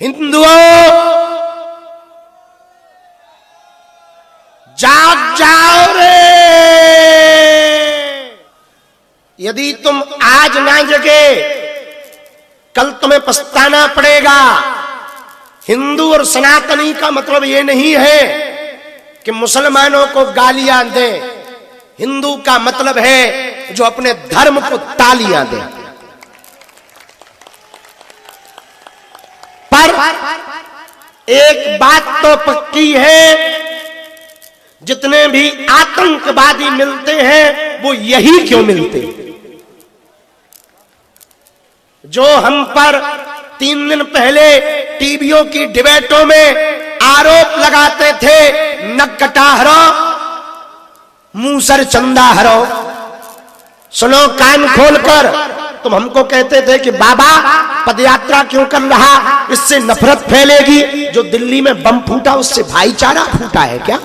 हिंदुओं जाग जाओ रे। यदि तुम आज ना जगे कल तुम्हें पछताना पड़ेगा। हिंदू और सनातनी का मतलब ये नहीं है कि मुसलमानों को गालियां दे। हिंदू का मतलब है जो अपने धर्म को तालियां दे। पर एक बात तो पक्की है, जितने भी आतंकवादी मिलते हैं वो यही क्यों मिलते हैं? जो हम पर 3 दिन पहले टीवियों की डिबेटों में आरोप लगाते थे, नक कटा हरो, मुंह सर चंदा हरो। सुनो कान खोलकर, तुम हमको कहते थे कि बाबा पदयात्रा क्यों कर रहा, इससे नफरत फैलेगी। जो दिल्ली में बम फूटा उससे भाईचारा फूटा है क्या?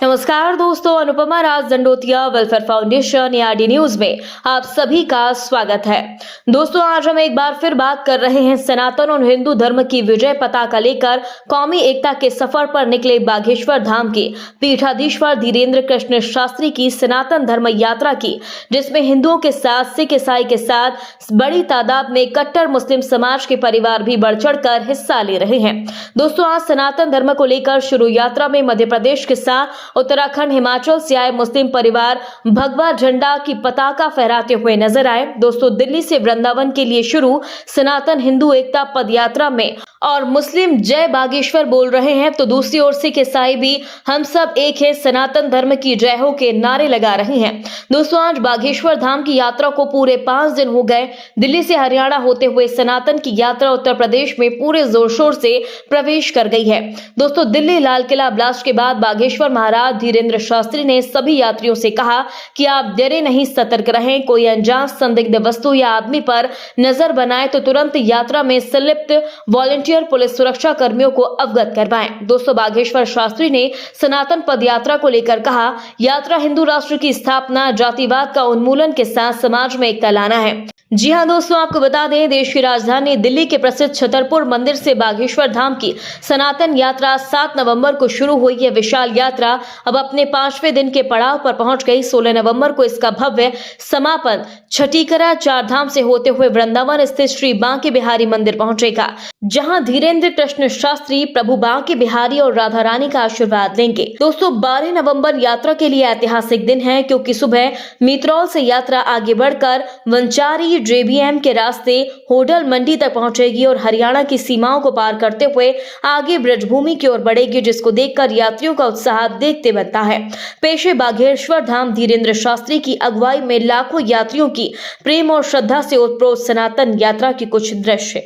नमस्कार दोस्तों, Anupama Raj Dandotiya welfare foundation ARD news में आप सभी का स्वागत है। दोस्तों, आज हम एक बार फिर बात कर रहे हैं सनातन और हिंदू धर्म की विजय पताका लेकर कौमी एकता के सफर पर निकले बागेश्वर धाम के पीठाधीश्वर धीरेन्द्र कृष्ण शास्त्री की सनातन धर्म यात्रा की, जिसमें हिंदुओं के साथ सिख ईसाई के साथ बड़ी तादाद में कट्टर मुस्लिम समाज के परिवार भी बढ़ चढ़ कर हिस्सा ले रहे हैं। दोस्तों, आज सनातन धर्म को लेकर शुरू यात्रा में मध्य प्रदेश के साथ उत्तराखंड, हिमाचल से आए मुस्लिम परिवार भगवा झंडा की पताका फहराते हुए नजर आए। दोस्तों, दिल्ली से वृंदावन के लिए शुरू सनातन हिंदू एकता पद यात्रा में और मुस्लिम जय बागेश्वर बोल रहे हैं, तो दूसरी ओर सिख ईसाई भी हम सब एक है सनातन धर्म की जय हो के नारे लगा रहे हैं। दोस्तों, आज बागेश्वर धाम की यात्रा को पूरे 5 दिन हो गए। दिल्ली से हरियाणा होते हुए सनातन की यात्रा उत्तर प्रदेश में पूरे जोर शोर से प्रवेश कर गई है। दोस्तों, दिल्ली लाल किला ब्लास्ट के बाद बागेश्वर महाराज धीरेन्द्र शास्त्री ने सभी यात्रियों से कहा कि आप डरे नहीं, सतर्क रहें। कोई अनजान संदिग्ध वस्तु या आदमी पर नजर बनाए तो तुरंत यात्रा में संलिप्त वॉलंटियर पुलिस सुरक्षा कर्मियों को अवगत करवाएं। दोस्तों, बागेश्वर शास्त्री ने सनातन पद यात्रा को लेकर कहा, यात्रा हिंदू राष्ट्र की स्थापना, जातिवाद का उन्मूलन के साथ समाज में एकता लाना है। जी हां दोस्तों, आपको बता दें, देश की राजधानी दिल्ली के प्रसिद्ध छतरपुर मंदिर से बागेश्वर धाम की सनातन यात्रा 7 नवंबर को शुरू हुई। यह विशाल यात्रा अब अपने 5वें दिन के पड़ाव पर पहुंच गई। 16 नवंबर को इसका भव्य समापन छठीकरा चारधाम से होते हुए वृंदावन स्थित श्री बांके बिहारी मंदिर पहुंचेगा, जहां धीरेन्द्र कृष्ण शास्त्री प्रभु बांके बिहारी और राधा रानी का आशीर्वाद लेंगे। दोस्तों, 12 नवंबर यात्रा के लिए ऐतिहासिक दिन है, क्योंकि सुबह मीतरौल से यात्रा आगे बढ़कर वंचारी JBM के रास्ते होडल मंडी तक पहुंचेगी और हरियाणा की सीमाओं को पार करते हुए आगे ब्रजभूमि की ओर बढ़ेगी, जिसको देखकर यात्रियों का उत्साह देखते बनता है। पेशे बागेश्वर धाम धीरेन्द्र शास्त्री की अगुवाई में लाखों यात्रियों की प्रेम और श्रद्धा से ओतप्रोत सनातन यात्रा की कुछ दृश्य।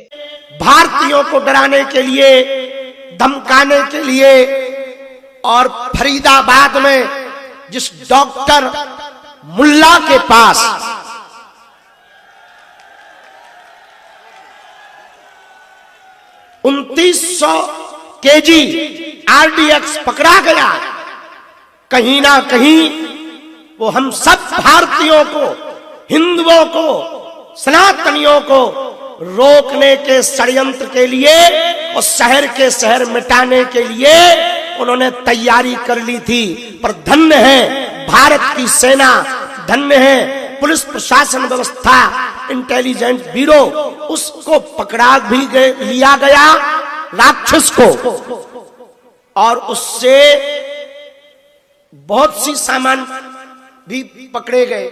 भारतीयों को डराने के लिए, धमकाने के लिए और फरीदाबाद में जिस डॉक्टर मुल्ला के पास 2900 kg RDX पकड़ा गया, कहीं ना कहीं वो हम सब भारतीयों को, हिंदुओं को, सनातनियों को रोकने के षड्यंत्र के लिए और शहर के शहर मिटाने के लिए उन्होंने तैयारी कर ली थी। पर धन्य है भारत की सेना, धन्य है पुलिस प्रशासन व्यवस्था, इंटेलिजेंस ब्यूरो, उसको पकड़ा भी लिया गया राक्षस को, और उससे बहुत सी सामान भी पकड़े गए।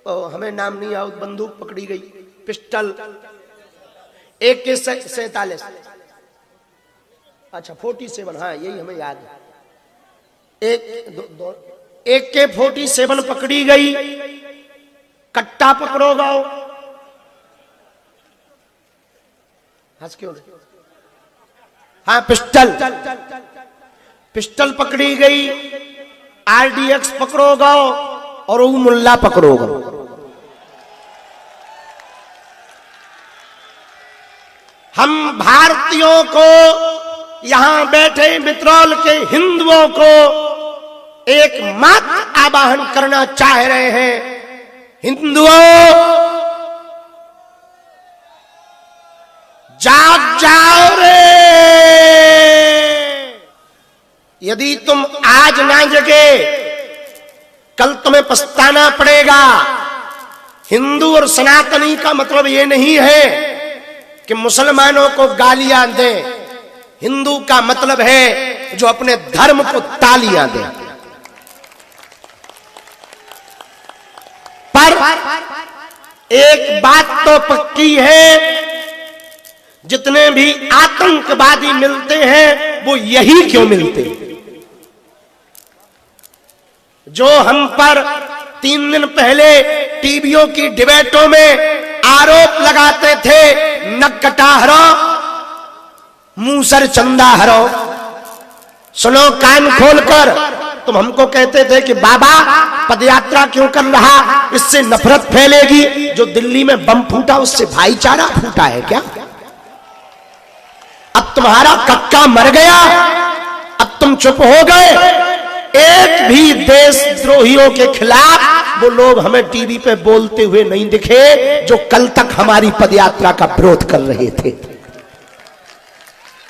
तो हमें नाम नहीं याद, बंदूक पकड़ी गई, पिस्टल, AK-47, अच्छा 47, हाँ यही हमें याद है। AK-47 पकड़ी गई, कट्टा पकड़ो गाओ, हंस क्यों? हाँ, पिस्टल पकड़ी गई, RDX पकड़ो गाओ और वो मुल्ला पकड़ो गाओ। हम भारतीयों को, यहां बैठे मित्रौल के हिंदुओं को एक मात्र आवाहन करना चाह रहे हैं, हिंदुओं जाग जाओ रे। यदि तुम आज ना जगे, कल तुम्हें पछताना पड़ेगा। हिंदू और सनातनी का मतलब ये नहीं है कि मुसलमानों को गालियां दें। हिंदू का मतलब है जो अपने धर्म को तालियां दे। पर एक बात तो पक्की है, जितने भी आतंकवादी मिलते हैं वो यही क्यों मिलते हैं? जो हम पर 3 दिन पहले टीवियों की डिबेटों में आरोप लगाते थे, नक कटा हरो, मूसर चंदा हरो। सुनो कान खोलकर, तुम हमको कहते थे कि बाबा पदयात्रा क्यों कर रहा, इससे नफरत फैलेगी। जो दिल्ली में बम फूटा उससे भाईचारा फूटा है क्या? अब तुम्हारा कक्का मर गया, अब तुम चुप हो गए। एक भी देशद्रोहियों के खिलाफ वो लोग हमें टीवी पे बोलते हुए नहीं दिखे जो कल तक हमारी पदयात्रा का विरोध कर रहे थे।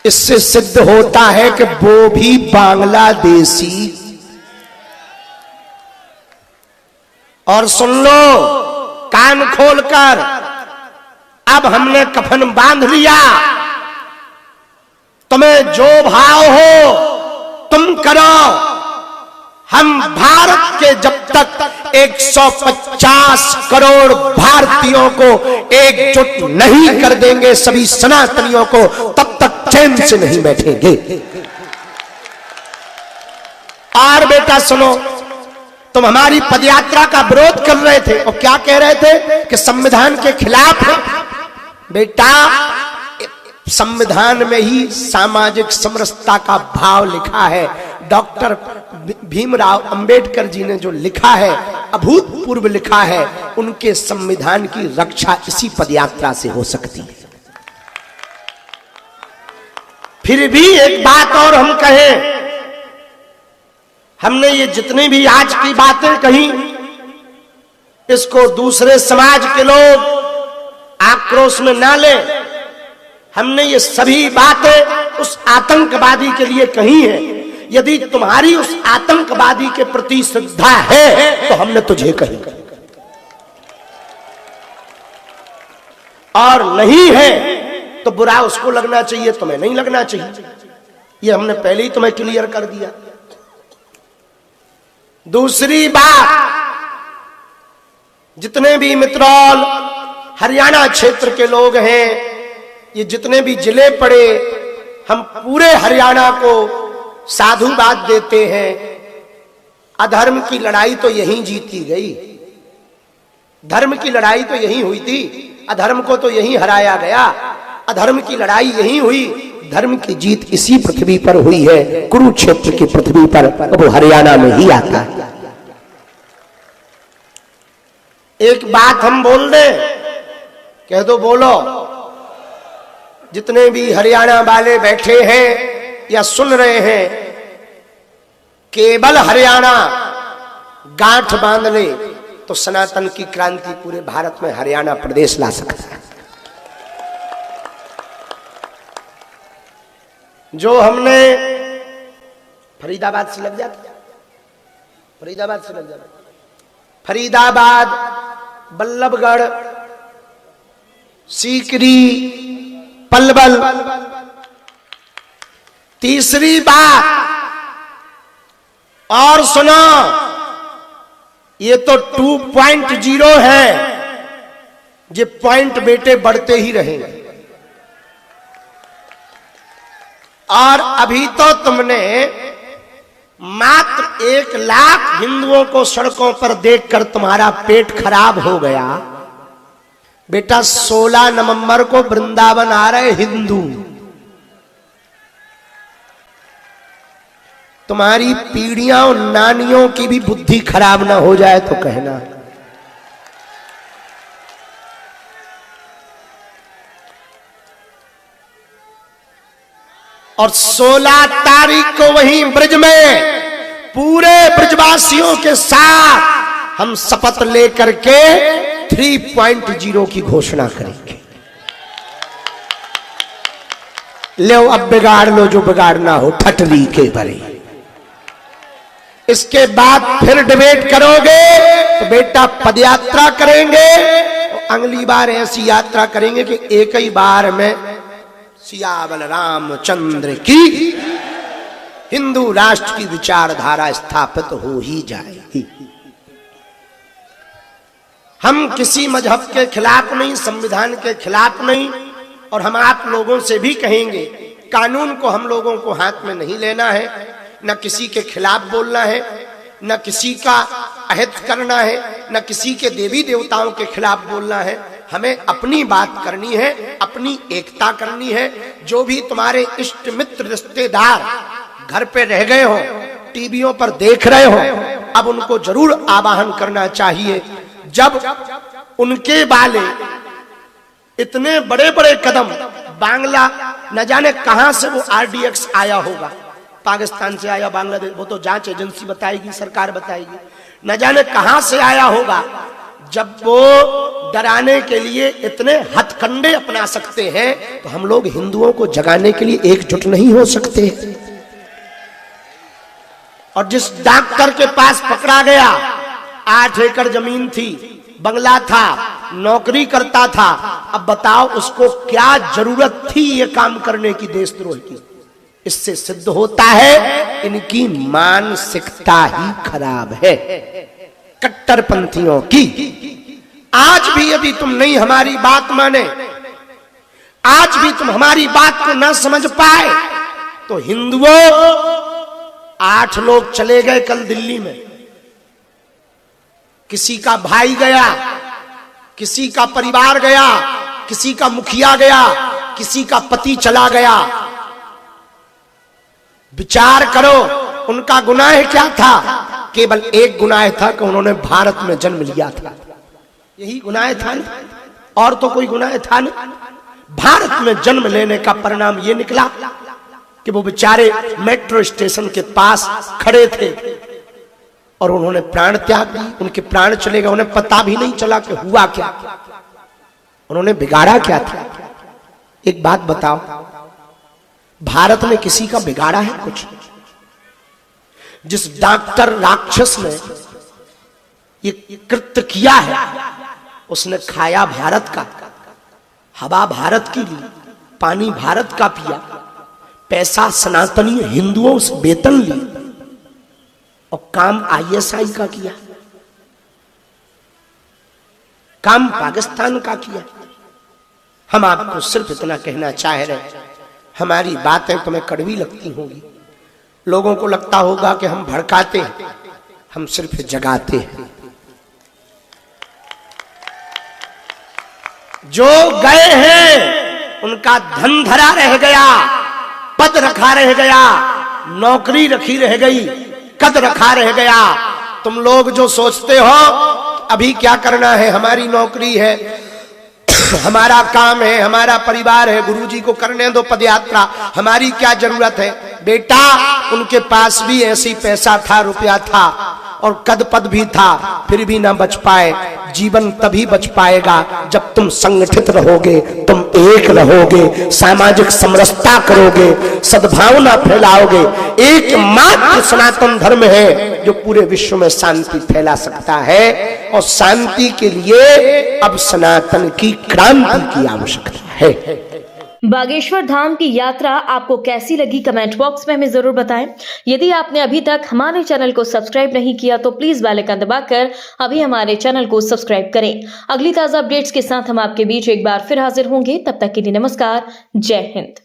इससे सिद्ध होता है कि वो भी बांग्लादेशी। और सुन लो कान खोलकर, अब हमने कफन बांध लिया। तुम्हें जो भाव हो तुम करो। हम भारत के जब तक 150 करोड़ भारतीयों को एकजुट नहीं कर देंगे, सभी सनातनियों को, तब तक चैन से नहीं बैठेंगे। और बेटा सुनो, तुम हमारी पदयात्रा का विरोध कर रहे थे और क्या कह रहे थे कि संविधान के खिलाफ है। बेटा संविधान में ही सामाजिक समरसता का भाव लिखा है। डॉक्टर भीमराव अंबेडकर जी ने जो लिखा है, अभूतपूर्व लिखा है। उनके संविधान की रक्षा इसी पदयात्रा से हो सकती है। फिर भी एक बात और हम कहें, हमने ये जितनी भी आज की बातें कही, इसको दूसरे समाज के लोग आक्रोश में ना लें। हमने ये सभी बातें उस आतंकवादी के लिए कही है। यदि तुम्हारी उस आतंकवादी के प्रति श्रद्धा है तो हमने तुझे कही, और नहीं है तो बुरा उसको लगना चाहिए, तुम्हें नहीं लगना चाहिए। ये हमने पहले ही तुम्हें क्लियर कर दिया। दूसरी बात, जितने भी मित्रौल हरियाणा क्षेत्र के लोग हैं, ये जितने भी जिले पड़े, हम पूरे हरियाणा को साधुवाद देते हैं। अधर्म की लड़ाई तो यहीं जीती गई, धर्म की लड़ाई तो यहीं हुई थी, अधर्म को तो यहीं हराया गया। अधर्म की लड़ाई यहीं हुई, धर्म की जीत इसी पृथ्वी पर हुई है, कुरुक्षेत्र की पृथ्वी पर। वो हरियाणा में ही आता है। एक बात हम बोल दें, कह दो, बोलो। जितने भी हरियाणा वाले बैठे हैं या सुन रहे हैं, केवल हरियाणा गांठ बांध ले तो सनातन की क्रांति पूरे भारत में हरियाणा प्रदेश ला सकता है। जो हमने फरीदाबाद से लग जाता, फरीदाबाद से लग जाता, फरीदाबाद, बल्लभगढ़, सीकरी, पलवल। तीसरी बात और सुनो, ये तो 2.0 है, ये पॉइंट बेटे बढ़ते ही रहेंगे। और अभी तो तुमने मात्र 1 लाख हिंदुओं को सड़कों पर देखकर तुम्हारा पेट खराब हो गया। बेटा 16 नवंबर को वृंदावन आ रहे हिंदू, तुम्हारी पीढ़ियां और नानियों की भी बुद्धि खराब ना हो जाए तो कहना। और 16 तारीख को वहीं ब्रज में पूरे ब्रजवासियों के साथ हम शपथ लेकर के 3.0 की घोषणा करेंगे। लो अब बिगाड़ लो जो बिगाड़ना हो, ठटली के भरे। इसके बाद फिर डिबेट करोगे तो बेटा पदयात्रा करेंगे, तो अगली बार ऐसी यात्रा करेंगे कि एक ही बार में सियावल रामचंद्र की हिंदू राष्ट्र की विचारधारा स्थापित हो ही जाएगी। हम किसी मजहब के खिलाफ नहीं, संविधान के खिलाफ नहीं, और हम आप लोगों से भी कहेंगे कानून को हम लोगों को हाथ में नहीं लेना है, न किसी के खिलाफ बोलना है, न किसी का अहित करना है, न किसी के देवी देवताओं के खिलाफ बोलना है। हमें अपनी बात करनी है, अपनी एकता करनी है। जो भी तुम्हारे इष्ट मित्र रिश्तेदार घर पे रह गए हो, टीवियों पर देख रहे हो, अब उनको जरूर आवाहन करना चाहिए। जब उनके वाले इतने बड़े बड़े कदम, बांग्ला न जाने कहां से वो आरडीएक्स आया होगा, पाकिस्तान से आया, बांग्लादेश, वो तो जांच एजेंसी बताएगी, सरकार बताएगी, न जाने कहां से आया होगा। जब वो डराने के लिए इतने हथकंडे अपना सकते हैं, तो हम लोग हिंदुओं को जगाने के लिए एकजुट नहीं हो सकते। और जिस डॉक्टर के पास पकड़ा गया, 8 एकड़ जमीन थी, बंगला था, नौकरी करता था, अब बताओ उसको क्या जरूरत थी ये काम करने की, देशद्रोह की। इससे सिद्ध होता है इनकी मानसिकता ही खराब है, कट्टरपंथियों की। आज भी यदि तुम नहीं हमारी बात माने, आज भी तुम हमारी बात को ना समझ पाए, तो हिंदुओं 8 लोग चले गए कल दिल्ली में, किसी का भाई गया, किसी का परिवार गया, किसी का मुखिया गया, किसी का पति चला गया। विचार करो उनका गुनाह क्या था? केवल एक गुनाह था कि उन्होंने भारत में जन्म लिया था, यही गुनाह था ना, और तो कोई गुनाह था नहीं। भारत में जन्म लेने का परिणाम ये निकला कि वो बेचारे मेट्रो स्टेशन के पास खड़े थे और उन्होंने प्राण त्याग दी, उनके प्राण चले गए, उन्हें पता भी नहीं चला कि हुआ क्या, उन्होंने बिगाड़ा क्या था। एक बात बताओ, भारत में किसी का बिगाड़ा है कुछ? जिस डॉक्टर राक्षस ने ये कृत्य किया है, उसने खाया भारत का, हवा भारत की ली, पानी भारत का पिया, पैसा सनातनी हिंदुओं से वेतन ली, और काम आईएसआई का किया, काम पाकिस्तान का किया। हम आपको सिर्फ इतना कहना चाह रहे हैं, हमारी बातें तुम्हें कड़वी लगती होंगी, लोगों को लगता होगा कि हम भड़काते हैं, हम सिर्फ जगाते हैं। जो गए हैं उनका धन धरा रह गया, पद रखा रह गया, नौकरी रखी रह गई, कद रखा रह गया। तुम लोग जो सोचते हो अभी क्या करना है, हमारी नौकरी है, हमारा काम है, हमारा परिवार है, गुरुजी को करने दो पदयात्रा, हमारी क्या जरूरत है। बेटा उनके पास भी ऐसी पैसा था, रुपया था, और कद पद भी था, फिर भी ना बच पाए। जीवन तभी बच पाएगा जब तुम संगठित रहोगे, तुम एक रहोगे, सामाजिक समरसता करोगे, सद्भावना फैलाओगे। एकमात्र सनातन धर्म है जो पूरे विश्व में शांति फैला सकता है, और शांति के लिए अब सनातन की क्रांति की आवश्यकता है। बागेश्वर धाम की यात्रा आपको कैसी लगी, कमेंट बॉक्स में हमें जरूर बताएं। यदि आपने अभी तक हमारे चैनल को सब्सक्राइब नहीं किया तो प्लीज बेल आइकन दबाकर अभी हमारे चैनल को सब्सक्राइब करें। अगली ताजा अपडेट्स के साथ हम आपके बीच एक बार फिर हाजिर होंगे, तब तक के लिए नमस्कार, जय हिंद।